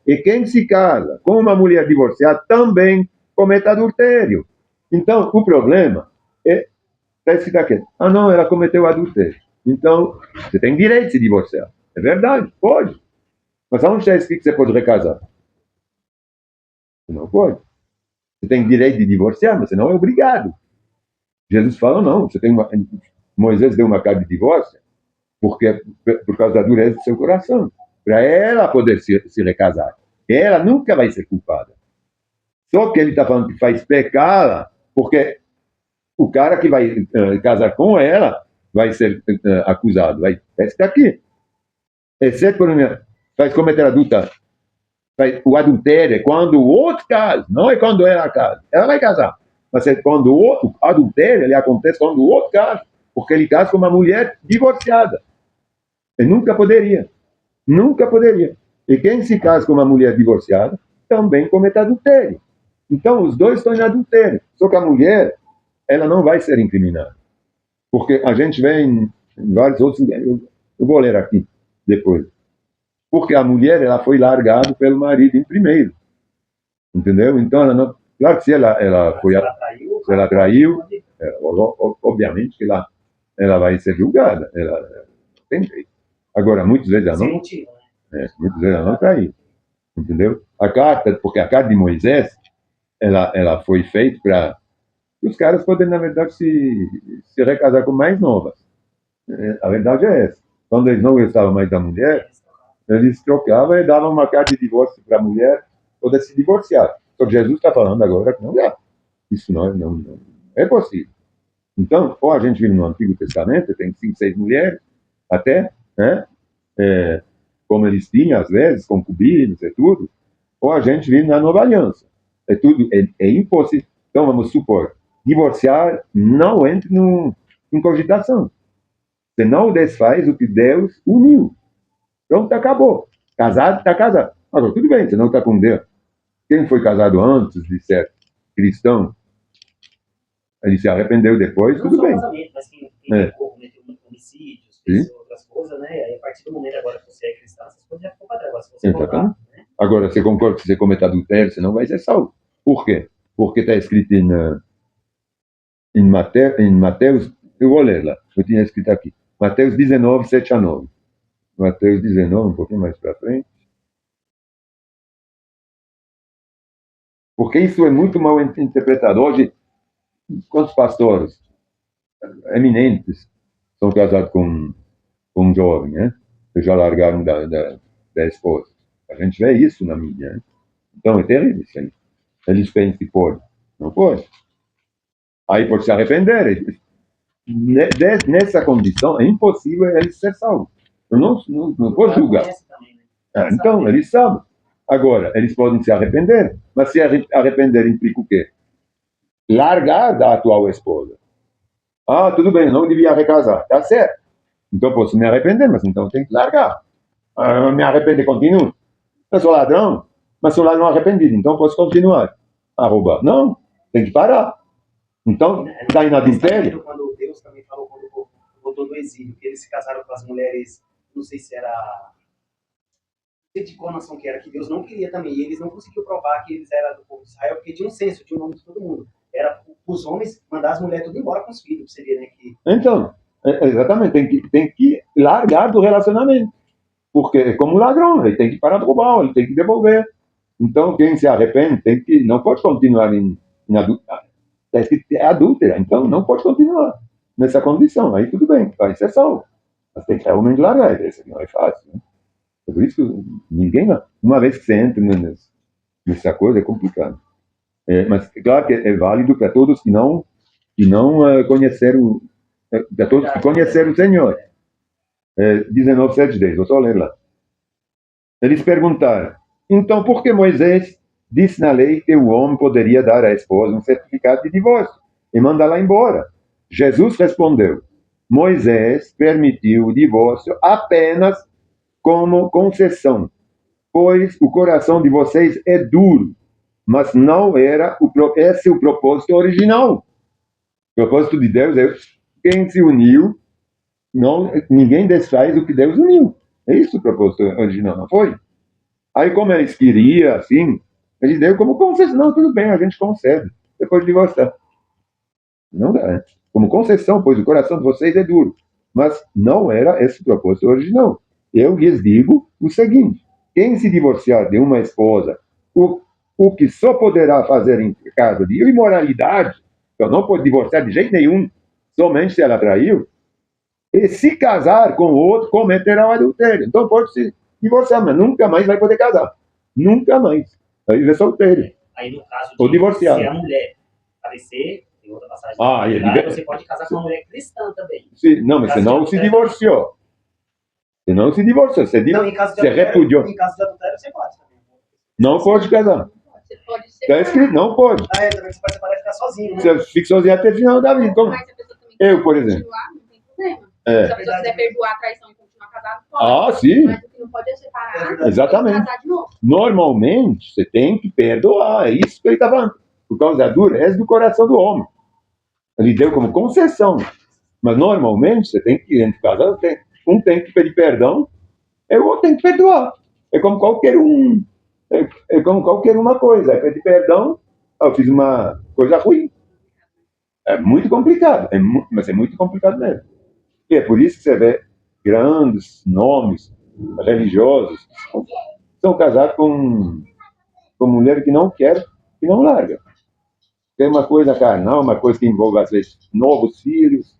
E quem se casa com uma mulher divorciada também comete adultério. Então, o problema está escrito aqui. Não, ela cometeu adultério. Então, você tem direito de se divorciar. É verdade, pode. Mas aonde está escrito que você pode recasar? Você não pode. Você tem direito de divorciar, mas você não é obrigado. Jesus fala, não, Moisés deu uma carta de divórcio por causa da dureza do seu coração, para ela poder se recasar. Ela nunca vai ser culpada. Só que ele está falando que faz pecá-la, porque o cara que vai casar com ela vai ser acusado. Está aqui. Exceto por faz cometer adultério. O adultério é quando o outro casa, não é quando ela casa. Ela vai casar. Mas é quando o adultério ele acontece quando o outro casa, porque ele casa com uma mulher divorciada. Ele nunca poderia. Nunca poderia. E quem se casa com uma mulher divorciada também comete adultério. Então, os dois estão em adultério. Só que a mulher, ela não vai ser incriminada. Porque a gente vê em vários outros lugares. Eu vou ler aqui depois. Porque a mulher, ela foi largada pelo marido em primeiro. Entendeu? Então, ela não... Claro que se ela traiu, obviamente que ela vai ser julgada. Ela tem jeito. Agora, muitas vezes ela não... motivo, né? Muitas vezes ela não traiu. Entendeu? Porque a carta de Moisés, ela foi feita para os caras poderem, na verdade, se recasar com mais novas. A verdade é essa. Quando eles não gostavam mais da mulher, eles trocavam e davam uma carta de divórcio para a mulher poder se divorciar. Só que Jesus está falando agora que não dá. Isso não é possível. Então, ou a gente vive no Antigo Testamento, tem 5, 6 mulheres, até, né? Como eles tinham, às vezes, concubinas e tudo, ou a gente vive na Nova Aliança. É impossível. Então, vamos supor, divorciar não entra em cogitação. Você não desfaz o que Deus uniu. Pronto, acabou. Casado, está casado. Agora, tudo bem, você não está com Deus. Quem foi casado antes de ser cristão, ele se arrependeu depois, Não tudo só bem. casamento, mas quem pecou, cometeu homicídios, fez Sim. outras coisas, né? Aí a partir do momento agora que você é cristão, essas coisas já ficou para trás. Agora, se você Exatamente. voltar, né? Agora, você concorda que se você comete adultério, você não vai ser salvo. Por quê? Porque está escrito em Mateus, eu vou ler lá, eu tinha escrito aqui, Mateus 19, 7 a 9. Mateus 19, um pouquinho mais para frente. Porque isso é muito mal interpretado. Hoje, quantos pastores eminentes são casados com um jovem, né? Que já largaram da esposa. A gente vê isso na mídia, né? Então é terrível isso aí. Eles pensam que pode. Não pode. Aí pode se arrepender. Nessa condição, é impossível eles ser salvos. Eu não posso julgar. Também, né? Então, eles sabem. Agora, eles podem se arrepender, mas se arrepender implica o quê? Largar da atual esposa. Ah, tudo bem, não devia recasar. Tá certo. Então posso me arrepender, mas então tem que largar. Ah, me arrepender, continuo. Eu sou ladrão, mas sou ladrão arrependido, então posso continuar a roubar. Não, tem que parar. Então, está em adultério. Quando Deus também falou, quando o povo voltou do exílio, que eles se casaram com as mulheres, não sei se era. Não sei de qual nação que era, que Deus não queria também, e eles não conseguiam provar que eles eram do povo de Israel, porque tinha um censo, tinha um nome de todo mundo. Era os homens mandar as mulheres tudo embora com os filhos, seria, né? Que... Então, exatamente, tem que largar do relacionamento. Porque é como ladrão, ele tem que parar de roubar, ele tem que devolver. Então, quem se arrepende não pode continuar em adúltera, então não pode continuar nessa condição. Aí tudo bem, vai ser salvo. Mas tem que realmente largar, isso não é fácil. Né? Por isso, ninguém, uma vez que você entra nessa coisa, é complicado. Mas, claro que é válido para todos que não conheceram, para todos que conheceram o Senhor. 19, 7, 10, vou só ler lá. Eles perguntaram, então por que Moisés disse na lei que o homem poderia dar à esposa um certificado de divórcio e mandá-la embora? Jesus respondeu, Moisés permitiu o divórcio apenas como concessão, pois o coração de vocês é duro, mas não era esse o propósito original. O propósito de Deus é quem se uniu, ninguém desfaz o que Deus uniu. É isso o propósito original, não foi? Aí, como eles queriam, assim, ele deu como concessão. Não, tudo bem, a gente concede, depois de divorciar. Não dá, né? Como concessão, pois o coração de vocês é duro. Mas não era esse o propósito original. Eu lhes digo o seguinte: quem se divorciar de uma esposa, o que só poderá fazer em caso de imoralidade, então não pode divorciar de jeito nenhum, somente se ela traiu, e se casar com outro, cometerá o adultério. Então pode se divorciar, mas nunca mais vai poder casar. Nunca mais. Vai viver solteiro. Aí, no caso ou divorciado. Se a mulher falecer, tem outra passagem. Você pode casar com uma mulher cristã também. Não, mas você não se divorciou. Você não se divorciou. Você repudiou. Em caso de adultério, você pode também. Não pode casar. Você pode ser. Está escrito, não pode. Também você pode separar e ficar sozinho, né? Você fica sozinho até o final da vida. Como? Mas se a pessoa também Eu, por exemplo. Continuar, não tem problema. Se a É. pessoa quiser perdoar a traição e continuar casado, pode. Ah, sim. Mas o que não pode é separar Exatamente. e casar de novo. Normalmente, você tem que perdoar. É isso que ele está falando. Por causa da dureza do coração do homem. Ele deu como concessão. Mas normalmente, você tem que, entre casados, um tem que pedir perdão e o outro tem que perdoar. É como qualquer um. É como qualquer uma coisa. É pedir perdão. Eu fiz uma coisa ruim. É muito complicado. Mas é muito complicado mesmo. E é por isso que você vê grandes nomes religiosos que são casados com mulher que não quer, que não larga. Tem uma coisa carnal, uma coisa que envolve, às vezes, novos filhos.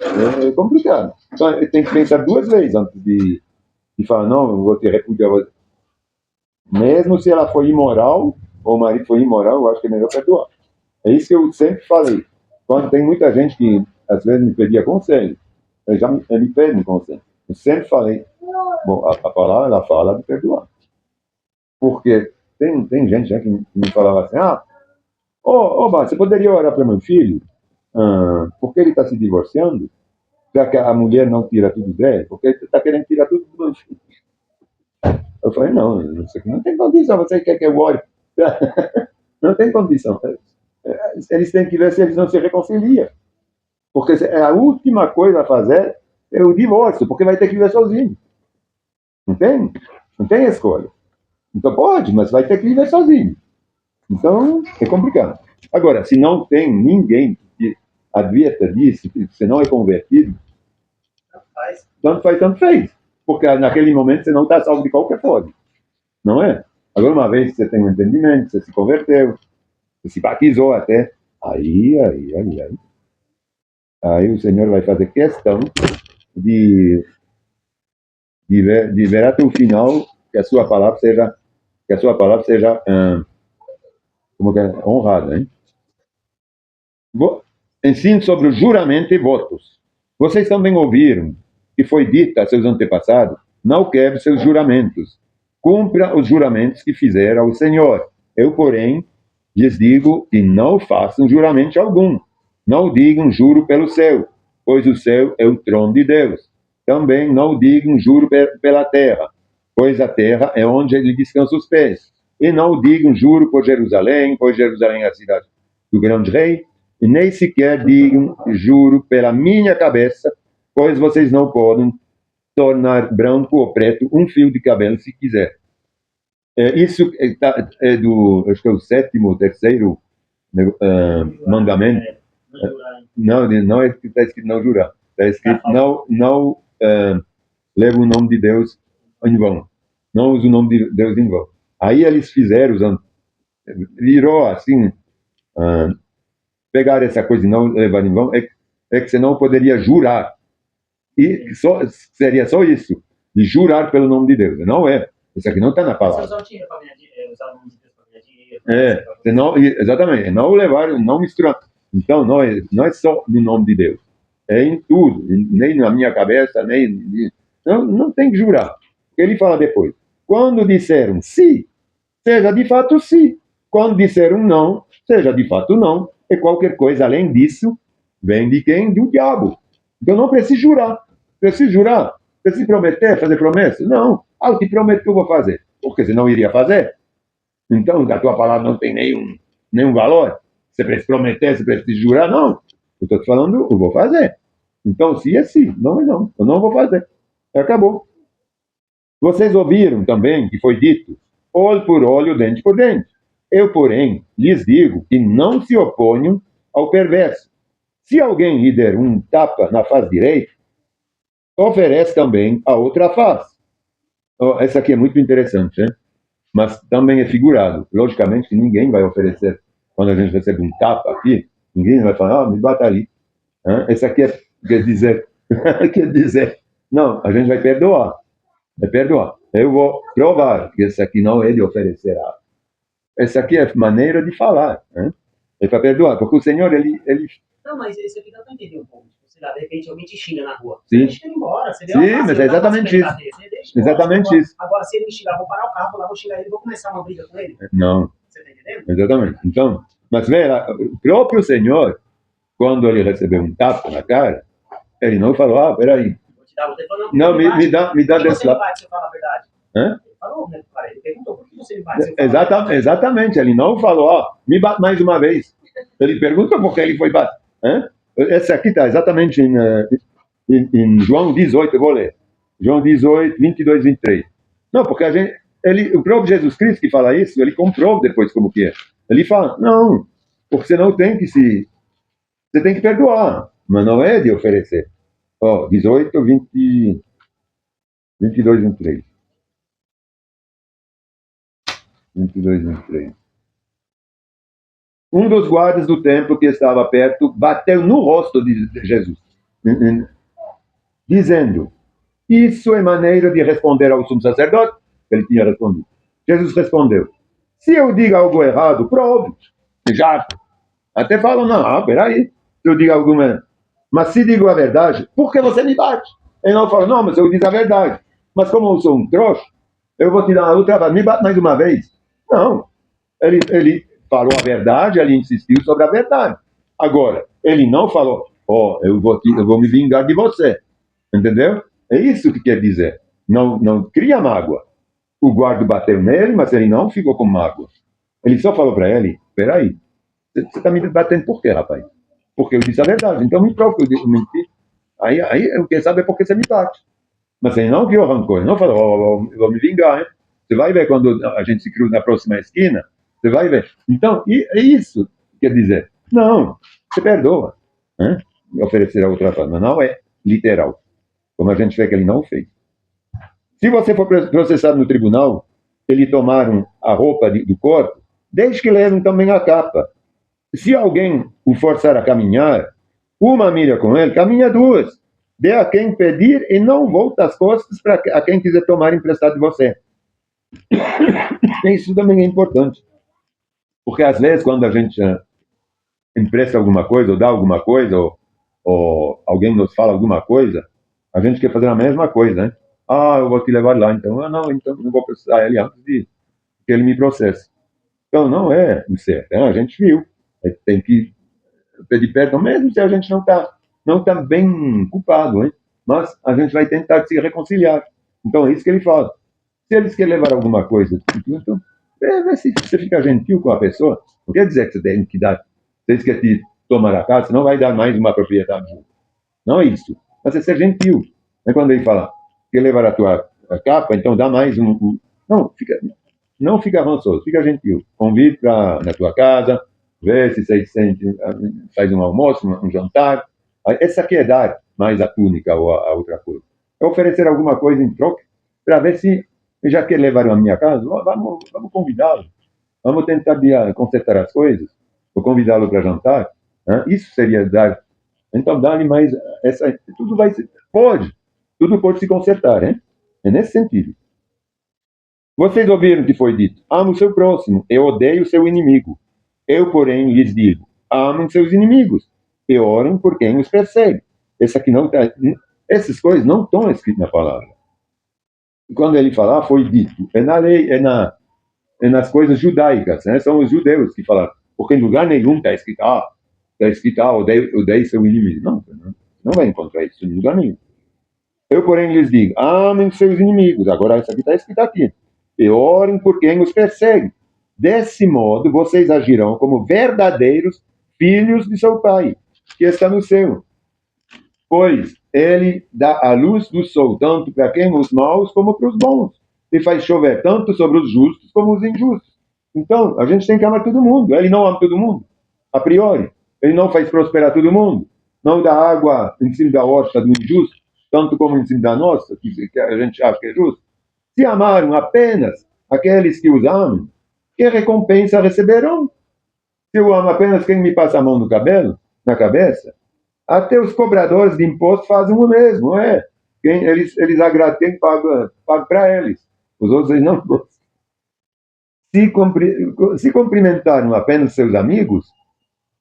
É complicado. Então, tem que pensar duas vezes antes de falar, não, eu vou te repudiar. Mesmo se ela foi imoral, ou o marido foi imoral, eu acho que é melhor perdoar. É isso que eu sempre falei. Quando tem muita gente que, às vezes, me pedia conselho, ele pede conselho. Eu sempre falei, bom, a palavra, ela fala de perdoar. Porque tem gente que me falava assim, Você poderia orar para meu filho? Porque ele está se divorciando? Já que a mulher não tira tudo dele? Porque ele está querendo tirar tudo do meu filho. Eu falei, não tem condição, você quer que eu ore? Não tem condição. Eles têm que ver se eles não se reconciliam. Porque a última coisa a fazer é o divórcio, porque vai ter que viver sozinho. Não tem? Não tem escolha. Então pode, mas vai ter que viver sozinho. Então é complicado. Agora, se não tem ninguém que advierta disso, que você não é convertido, tanto fez. Porque naquele momento você não está salvo de qualquer forma. Não é? Agora, uma vez que você tem um entendimento, você se converteu, você se batizou até, aí o Senhor vai fazer questão de ver até o final que a sua palavra seja honrada, hein? Ensino sobre o juramento e votos. Vocês também ouviram que foi dito a seus antepassados: não quebre seus juramentos, cumpra os juramentos que fizeram ao Senhor. Eu, porém, lhes digo que não façam juramento algum. Não digam juro pelo céu, pois o céu é o trono de Deus. Também não digam juro pela terra, pois a terra é onde ele descansa os pés. E não digam juro por Jerusalém, pois Jerusalém é a cidade do grande rei. E nem sequer digam juro pela minha cabeça, pois vocês não podem tornar branco ou preto um fio de cabelo se quiser. Isso é do, acho que é o sétimo, terceiro mandamento. Não é que está escrito não jurar. Está escrito não leva o nome de Deus em vão. Não usa o nome de Deus em vão. Aí eles fizeram, virou assim, pegar essa coisa de não levar em vão, é que você não poderia jurar. E seria só isso, de jurar pelo nome de Deus. Não é. Isso aqui não está na palavra. Você usar o dinheiro para ganhar dinheiro, usar o nome de Deus para ganhar dinheiro. Exatamente. Não levar, não misturar. Então, não é só no nome de Deus. É em tudo. Nem na minha cabeça, nem... Não tem que jurar. Ele fala depois. Quando disseram sim, seja de fato sim. Quando disseram não, seja de fato não. E qualquer coisa além disso, vem de quem? Do diabo. Então não precisa jurar. Precisa jurar? Precisa prometer, fazer promessa? Não. Eu te prometo que eu vou fazer. Porque senão eu iria fazer. Então, a tua palavra não tem nenhum valor. Você precisa prometer, você precisa jurar? Não. Eu estou te falando, eu vou fazer. Então, se é sim, não é não. Eu não vou fazer. Acabou. Vocês ouviram também que foi dito: olho por olho, dente por dente. Eu, porém, lhes digo que não se oponham ao perverso. Se alguém lhe der um tapa na face direita, oferece também a outra face. Essa aqui é muito interessante, né? Mas também é figurado. Logicamente que ninguém vai oferecer, quando a gente recebe um tapa aqui, ninguém vai falar, me bata ali. Essa aqui quer dizer, não, a gente vai perdoar. Vai perdoar. Eu vou provar que essa aqui não é de oferecer algo. Essa aqui é maneira de falar. É para perdoar, porque o Senhor, ele... Não, mas isso aqui dá para entender um pouco. Sei lá, de repente alguém te xinga na rua. Sim. Você deixa ele embora. Sim, mas é exatamente isso. Exatamente isso. Agora, se ele me xingar, vou parar o carro, vou xingar ele, vou começar uma briga com ele. Não. Você está entendendo? Exatamente. Então, mas veja, o próprio Senhor, quando ele recebeu um tapa na cara, ele não falou, peraí. Não, me dá desse lado. Se eu falar a verdade. Ele falou, né? Ele perguntou, por que você me bate? Exatamente, ele não falou, me bate mais uma vez. Ele pergunta por que ele foi bate. Essa aqui está exatamente em João 18, eu vou ler. João 18, 22, 23. Não, porque o próprio Jesus Cristo que fala isso, ele comprova depois como que é. Ele fala, não, porque você não tem que você tem que perdoar, mas não é de oferecer. 18, 20, 22, 23. 22, 23. Um dos guardas do templo que estava perto bateu no rosto de Jesus, dizendo: isso é maneira de responder ao sumo sacerdote? Ele tinha respondido. Jesus respondeu: se eu digo algo errado, prove. Já. Até falam, não, peraí. Se eu digo alguma... Mas se digo a verdade, por que você me bate? Ele não fala, não, mas eu digo a verdade. Mas como eu sou um trouxa, eu vou te dar outra vez, me bate mais uma vez. Não. Ele falou a verdade, ele insistiu sobre a verdade. Agora, ele não falou, eu vou me vingar de você. Entendeu? É isso que quer dizer. Não cria mágoa. O guarda bateu nele, mas ele não ficou com mágoa. Ele só falou para ele, peraí, você está me batendo por quê, rapaz? Porque eu disse a verdade, então me prova que eu menti. Aí eu quero saber por que você me bate. Mas ele não criou rancor, ele não falou, eu vou me vingar, hein? Você vai ver quando a gente se cruza na próxima esquina, você vai ver. Então, é isso que quer dizer. Não, você perdoa. Hein? Oferecer a outra forma, não é literal. Como a gente vê que ele não fez. Se você for processado no tribunal, eles tomaram a roupa do corpo, desde que levem também a capa. Se alguém o forçar a caminhar, uma milha com ele, caminha duas. Dê a quem pedir e não volte as costas para a quem quiser tomar emprestado de você. Isso também é importante. Porque às vezes, quando a gente empresta alguma coisa, ou dá alguma coisa, ou alguém nos fala alguma coisa, a gente quer fazer a mesma coisa, né? Eu vou te levar lá, então. Então não vou processar ele antes de que ele me processe. Então não é o certo, né? A gente viu. Tem que pedir perdão, mesmo se a gente não tá bem culpado, hein? Mas a gente vai tentar se reconciliar. Então é isso que ele fala. Se eles querem levar alguma coisa, então, vê se você fica gentil com a pessoa. Não quer dizer que você tem que dar, se eles querem te tomar a casa, você não vai dar mais uma propriedade. Não é isso. Mas é ser gentil. É quando ele fala, quer levar a tua capa, então dá mais um. Não fica avançoso, fica gentil. Convide na tua casa, vê se você faz um almoço, um jantar. Essa aqui é dar mais a túnica ou a outra coisa. É oferecer alguma coisa em troca para ver se, já que levaram a minha casa, vamos convidá-lo. Vamos tentar consertar as coisas. Vou convidá-lo para jantar. Né? Isso seria dar. Então, dá-lhe mais. Tudo tudo pode se consertar, hein? É nesse sentido. Vocês ouviram o que foi dito? Ame o seu próximo e odeie o seu inimigo. Eu, porém, lhes digo: amem seus inimigos e orem por quem os persegue. Essas coisas não estão escritas na palavra. E quando ele fala, foi dito, é na lei, é nas coisas judaicas, né? São os judeus que falaram, porque em lugar nenhum está escrito, odeie seu inimigo. Não vai encontrar isso em lugar nenhum. Eu, porém, lhes digo, amem seus inimigos. Agora, isso aqui está escrito aqui. E orem por quem os persegue. Desse modo, vocês agirão como verdadeiros filhos de seu Pai, que está no céu. Pois ele dá a luz do sol tanto para quem os maus como para os bons. E faz chover tanto sobre os justos como os injustos. Então, a gente tem que amar todo mundo. Ele não ama todo mundo, a priori. Ele não faz prosperar todo mundo. Não dá água em cima da horta do injusto, tanto como em cima da nossa, que a gente acha que é justo. Se amaram apenas aqueles que os amam, que recompensa receberão? Se eu amo apenas quem me passa a mão no cabelo, na cabeça, até os cobradores de imposto fazem o mesmo, não é? Eles agradam quem paga para eles. Os outros eles não gostam. Se cumprimentaram apenas seus amigos,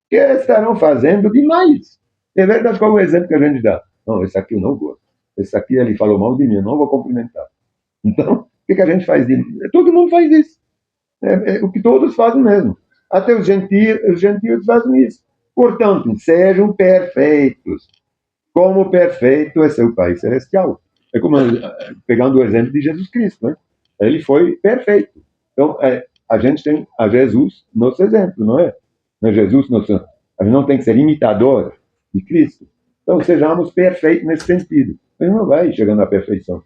que estarão fazendo demais? É verdade, qual é o exemplo que a gente dá? Não, esse aqui eu não gosto. Esse aqui ele falou mal de mim, eu não vou cumprimentar. Então, o que a gente faz? Todo mundo faz isso. É o que todos fazem mesmo. Até os gentios fazem isso. Portanto, sejam perfeitos, como perfeito é seu Pai Celestial. É como, pegando o exemplo de Jesus Cristo, né? Ele foi perfeito. Então, a gente tem a Jesus nosso exemplo, não é? Jesus a gente não tem que ser imitador de Cristo. Então, sejamos perfeitos nesse sentido. Ele não vai chegando à perfeição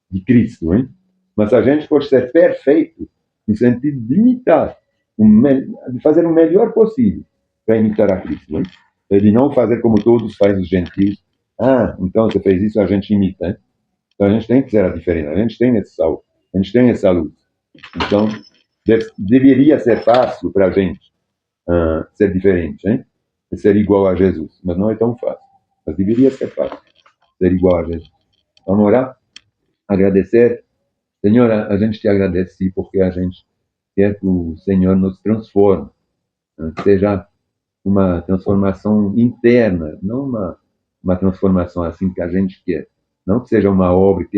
de Cristo, hein? Mas a gente pode ser perfeito no sentido de imitar, de fazer o melhor possível para imitar a Cristo, hein? De não fazer como todos fazem os gentios. Então você fez isso, a gente imita, hein? Então a gente tem que ser a diferença, a gente tem esse sal, a gente tem essa luz. Então deveria ser fácil para a gente ser diferente, hein? Ser igual a Jesus, mas não é tão fácil. Mas deveria ser fácil ser igual a Jesus. Vamos orar? Agradecer. Senhor, a gente te agradece porque a gente quer que o Senhor nos transforme, que seja uma transformação interna, não uma transformação assim que a gente quer. Não que seja uma obra que